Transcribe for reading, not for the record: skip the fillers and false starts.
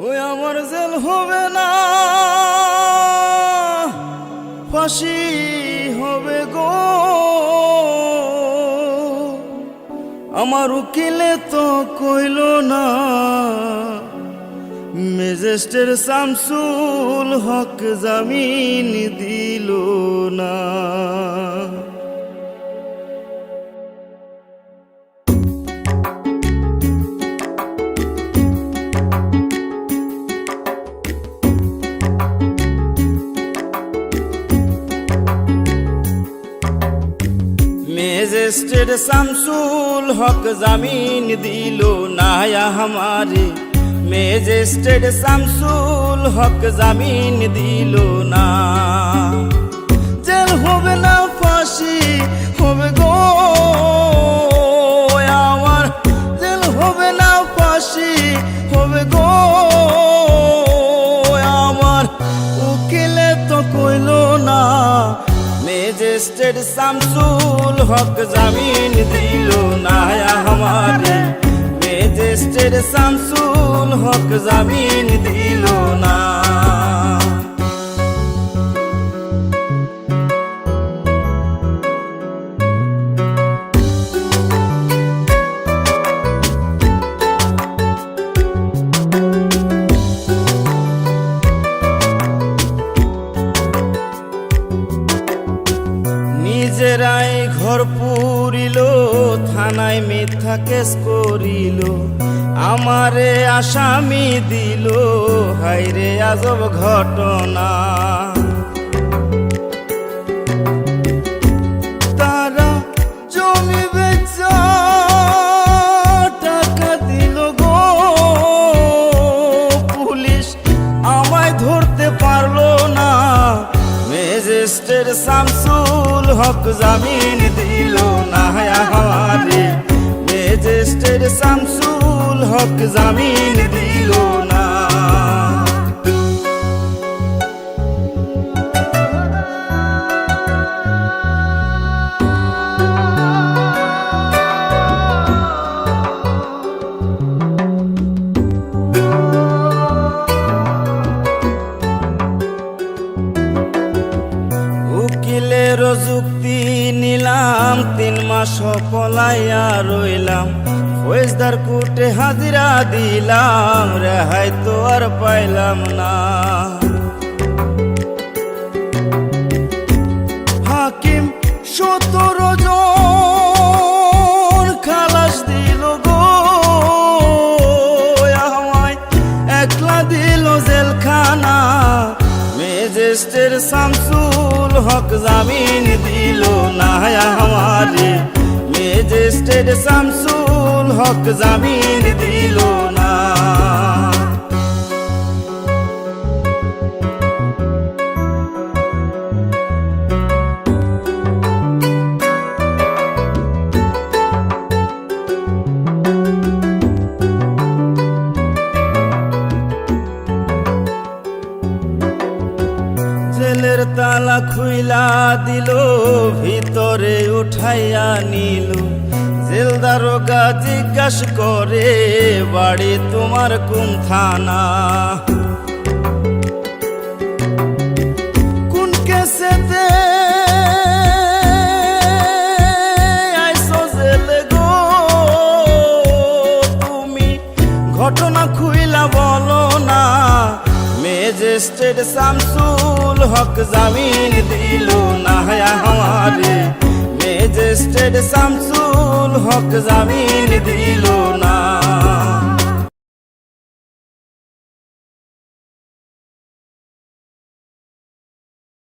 ওই আমার জেল হবে না, ফাঁসি হবে গো। আমার উকিলে তো কইল না, ম্যাজিস্ট্রেট শামসুল হক জামিন দিল না। ম্যাজিস্ট্রেট শামসুল হক জামিন দিল না हमारे, ম্যাজিস্ট্রেট শামসুল হক জামিন দিল না। জেল হবে না, ফাঁসি হবে গো আমার, জেল হবে না, ফাঁসি হবে গো আমার। উকিলে তো কইল না, ম্যাজিস্ট্রেট শামসুল হক জামিন দিল না हमारे, ম্যাজিস্ট্রেট শামসুল হক জামিন দিল না। নিজেরাই ঘর পুরিল, থানায় মিথ্যা কেস করিল, আমারে আসামি দিল, হায়রে আজব ঘটনা। তারা জমি বেচা টাকা দিল গো, পুলিশ আমায় ধরতে পারলো না। ম্যাজিস্ট্রেট শামসুল হক জামিন দিল না हमारे, ম্যাজিস্ট্রেট শামসুল হক জামিন দিল না। উকিলের যুক্তি নিলাম, 3 মাস পলাইয়া রইলাম, ফৌজদার কোর্টে হাজিরা দিলাম, রেহাই তো আর পাইলাম না। হাকিম 17 জন খালাস দিল গো আমায়, একলা দিল জেলখানা। ম্যাজিস্ট্রেট শামসুল হক জামিন দিল না हमारे, ম্যাজিস্ট্রেট শামসুল হক জামিন দিল না। জেলের তালা খুইলা দিল, ভিতরে উঠাইয়া নিল, জেল দারোগা জিজ্ঞাস করে, বাড়ি তোমার কোন থানা? কোন কেসেতে আইছো জেলে গো তুমি, ঘটনা খুইলা বলো না। ম্যাজিস্ট্রেট শামসুল হক জামিন দিল না हमारे, ম্যাজিস্ট্রেট শামসুল হক জামিন দিল না।